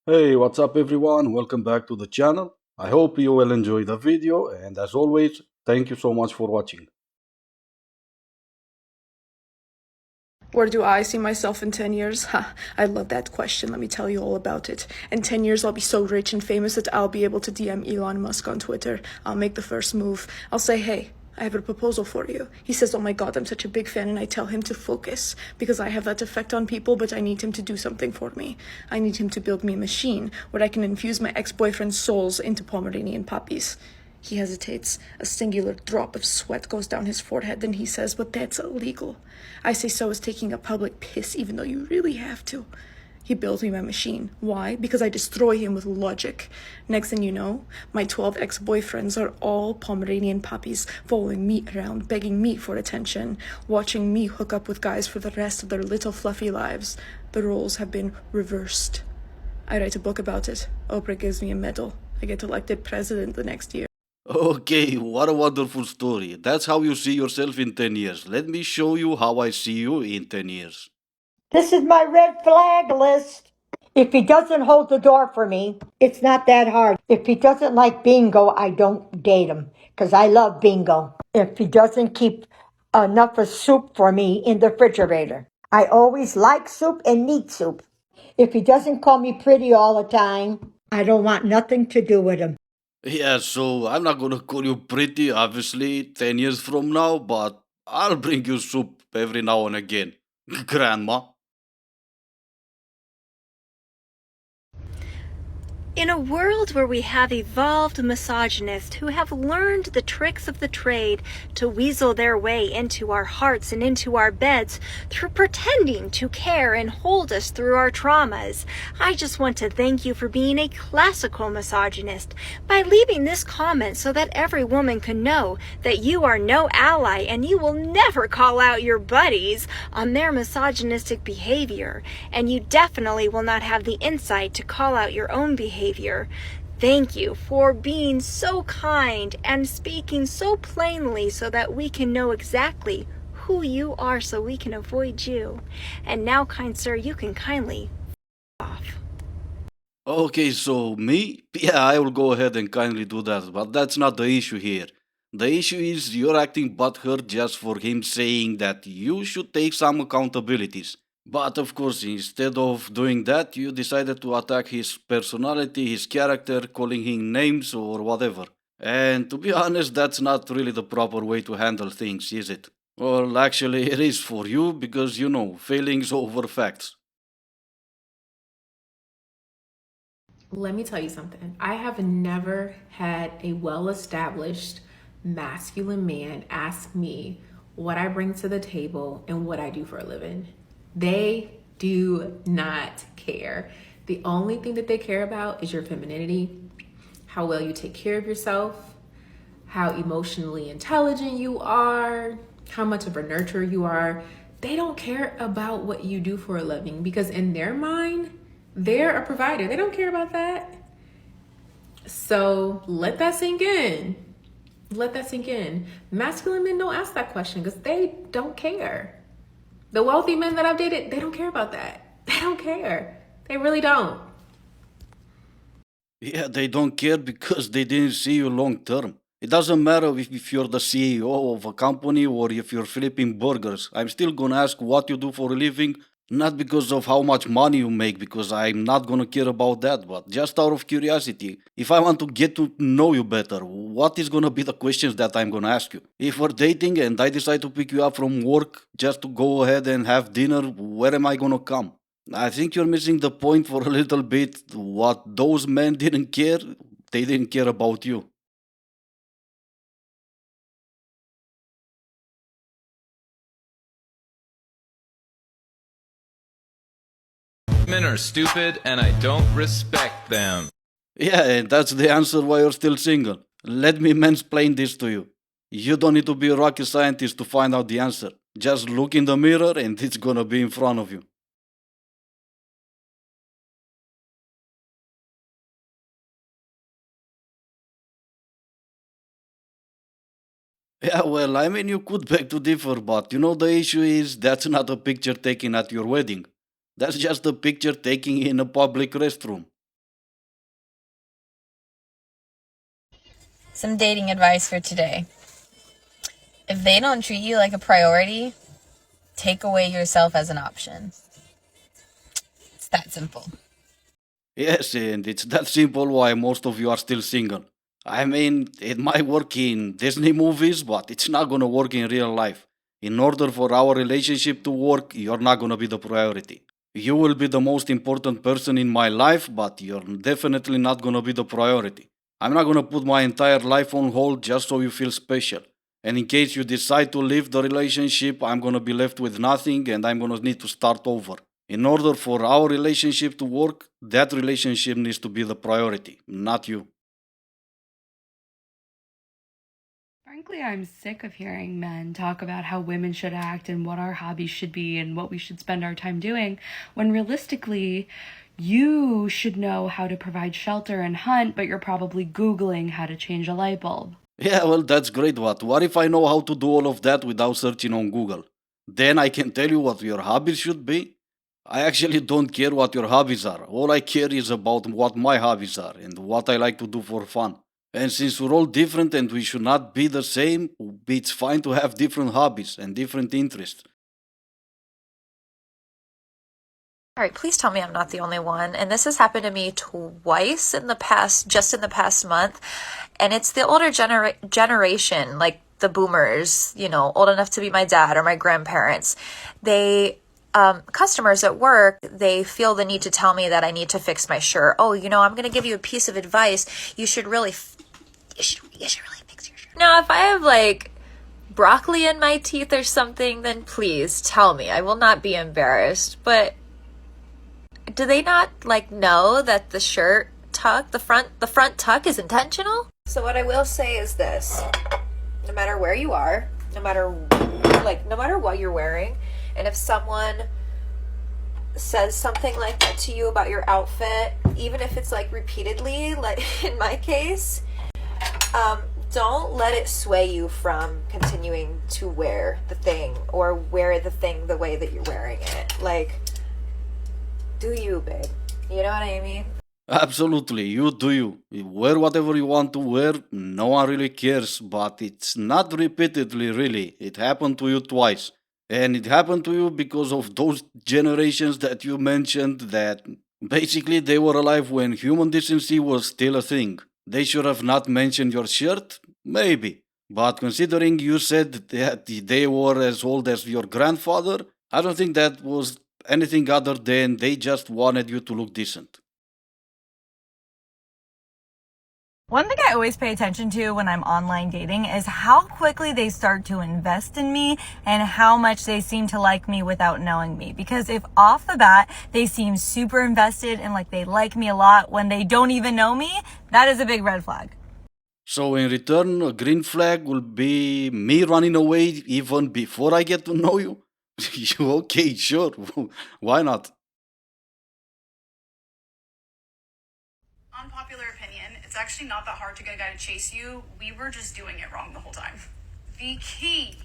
Hey, what's up everyone? Welcome back to the channel. I hope you will enjoy the video and as always, thank you so much for watching. Where do I see myself in 10 years? Ha, I love that question. Let me tell you all about it. In 10 years, I'll be so rich and famous that I'll be able to DM Elon Musk on Twitter. I'll make the first move. I'll say, hey, I have a proposal for you. He says, oh my god, I'm such a big fan, and I tell him to focus because I have that effect on people, but I need him to do something for me. I need him to build me a machine where I can infuse my ex boyfriend's souls into Pomeranian puppies. He hesitates. A singular drop of sweat goes down his forehead. Then he says, but that's illegal. I say so as taking a public piss, even though you really have to. He builds me my machine. Why? Because I destroy him with logic. Next thing you know, my 12 ex-boyfriends are all Pomeranian puppies, following me around, begging me for attention, watching me hook up with guys for the rest of their little fluffy lives. The roles have been reversed. I write a book about it. Oprah gives me a medal. I get elected president the next year. Okay, what a wonderful story. That's how you see yourself in 10 years. Let me show you how I see you in 10 years. This is my red flag list. If he doesn't hold the door for me, it's not that hard. If he doesn't like bingo, I don't date him because I love bingo. If he doesn't keep enough of soup for me in the refrigerator, I always like soup and need soup. If he doesn't call me pretty all the time, I don't want nothing to do with him. Yeah, so I'm not gonna call you pretty, obviously, 10 years from now, but I'll bring you soup every now and again. Grandma. In a world where we have evolved misogynists who have learned the tricks of the trade to weasel their way into our hearts and into our beds through pretending to care and hold us through our traumas, I just want to thank you for being a classical misogynist by leaving this comment so that every woman can know that you are no ally and you will never call out your buddies on their misogynistic behavior, and you definitely will not have the insight to call out your own behavior. Thank you for being so kind and speaking so plainly so that we can know exactly who you are so we can avoid you. And now, kind sir, you can kindly off. Okay, so me? Yeah, I will go ahead and kindly do that, but that's not the issue here. The issue is you're acting butthurt just for him saying that you should take some accountabilities. But of course, instead of doing that, you decided to attack his personality, his character, calling him names or whatever. And to be honest, that's not really the proper way to handle things, is it? Well, actually, it is for you because you know, feelings over facts. Let me tell you something. I have never had a well established masculine man ask me what I bring to the table and what I do for a living. They do not care. The only thing that they care about is your femininity, how well you take care of yourself, how emotionally intelligent you are, how much of a nurturer you are. They don't care about what you do for a living because in their mind, they're a provider. They don't care about that. So let that sink in. Let that sink in. Masculine men don't ask that question because they don't care. The wealthy men that I've dated, they don't care about that. They don't care. They really don't. Yeah, they don't care because they didn't see you long term. It doesn't matter if you're the CEO of a company or if you're flipping burgers. I'm still gonna ask what you do for a living, not because of how much money you make, because I'm not gonna care about that, but just out of curiosity. If I want to get to know you better, what is gonna be the questions that I'm gonna ask you? If we're dating and I decide to pick you up from work just to go ahead and have dinner, where am I gonna come? I think you're missing the point for a little bit. What those men didn't care, they didn't care about you. Men are stupid and I don't respect them. Yeah, and that's the answer why you're still single. Let me mansplain this to you. You don't need to be a rocket scientist to find out the answer. Just look in the mirror and it's gonna be in front of you. Yeah, well, I mean, you could beg to differ, but you know, the issue is that's not a picture taken at your wedding. That's just a picture taken in a public restroom. Some dating advice for today. If they don't treat you like a priority, take away yourself as an option. It's that simple. Yes, and it's that simple why most of you are still single. I mean, it might work in Disney movies, but it's not gonna work in real life. In order for our relationship to work, you're not gonna be the priority. You will be the most important person in my life, but you're definitely not gonna be the priority. I'm not gonna put my entire life on hold just so you feel special. And in case you decide to leave the relationship, I'm gonna be left with nothing and I'm gonna need to start over. In order for our relationship to work, that relationship needs to be the priority, not you. Frankly, I'm sick of hearing men talk about how women should act and what our hobbies should be and what we should spend our time doing, when realistically, you should know how to provide shelter and hunt, but you're probably Googling how to change a light bulb. Yeah, well, that's great, but what if I know how to do all of that without searching on Google? Then I can tell you what your hobbies should be? I actually don't care what your hobbies are. All I care is about what my hobbies are and what I like to do for fun. And since we're all different and we should not be the same, it's fine to have different hobbies and different interests. All right, please tell me I'm not the only one. And this has happened to me twice in the past, just in the past month. And it's the older generation, like the boomers, old enough to be my dad or my grandparents. They, customers at work, they feel the need to tell me that I need to fix my shirt. Oh, I'm going to give you a piece of advice. You should really, you should really fix your shirt. Now, if I have like broccoli in my teeth or something, then please tell me. I will not be embarrassed. But do they not know that the shirt tuck, the front tuck is intentional? So what I will say is this: no matter where you are, no matter what you're wearing, and if someone says something like that to you about your outfit, even if it's repeatedly, like in my case, don't let it sway you from continuing to wear the thing or wear the thing the way that you're wearing it. Do you, babe? You know what I mean? Absolutely, you do you. You wear whatever you want to wear, no one really cares, but it's not repeatedly, really. It happened to you twice. And it happened to you because of those generations that you mentioned that basically they were alive when human decency was still a thing. They should have not mentioned your shirt? Maybe. But considering you said that they were as old as your grandfather, I don't think that was anything other than they just wanted you to look decent. One thing I always pay attention to when I'm online dating is how quickly they start to invest in me and how much they seem to like me without knowing me. Because if off the bat they seem super invested and like they like me a lot when they don't even know me, that is a big red flag. So in return, a green flag will be me running away even before I get to know you? Okay, sure. Why not? Unpopular opinion, it's actually not that hard to get a guy to chase you. We were just doing it wrong the whole time. The key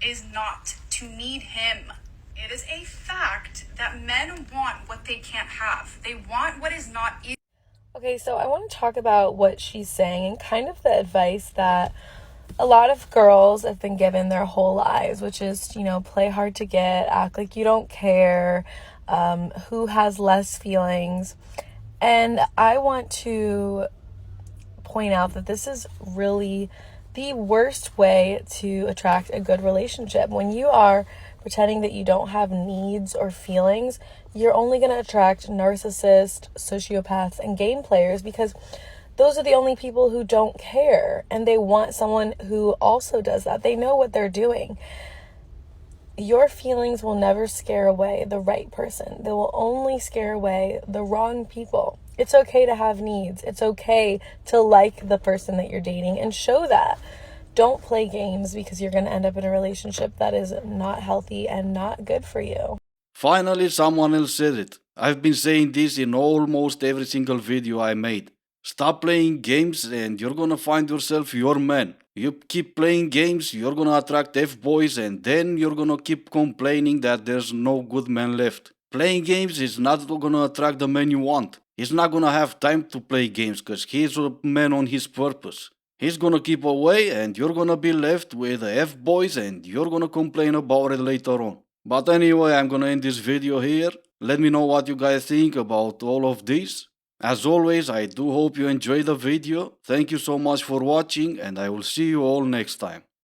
is not to need him. It is a fact that men want what they can't have. They want what is not easy. Okay, so I want to talk about what she's saying and kind of the advice that a lot of girls have been given their whole lives, which is, play hard to get, act like you don't care, who has less feelings. And I want to point out that this is really the worst way to attract a good relationship. When you are pretending that you don't have needs or feelings, you're only going to attract narcissists, sociopaths, and game players because those are the only people who don't care, and they want someone who also does that. They know what they're doing. Your feelings will never scare away the right person. They will only scare away the wrong people. It's okay to have needs. It's okay to like the person that you're dating and show that. Don't play games because you're going to end up in a relationship that is not healthy and not good for you. Finally, someone else said it. I've been saying this in almost every single video I made. Stop playing games and you're gonna find yourself your man. You keep playing games, you're gonna attract F-boys and then you're gonna keep complaining that there's no good men left. Playing games is not gonna attract the man you want. He's not gonna have time to play games because he's a man on his purpose. He's gonna keep away and you're gonna be left with the F-boys and you're gonna complain about it later on. But anyway, I'm gonna end this video here. Let me know what you guys think about all of this. As always, I do hope you enjoyed the video. Thank you so much for watching and I will see you all next time.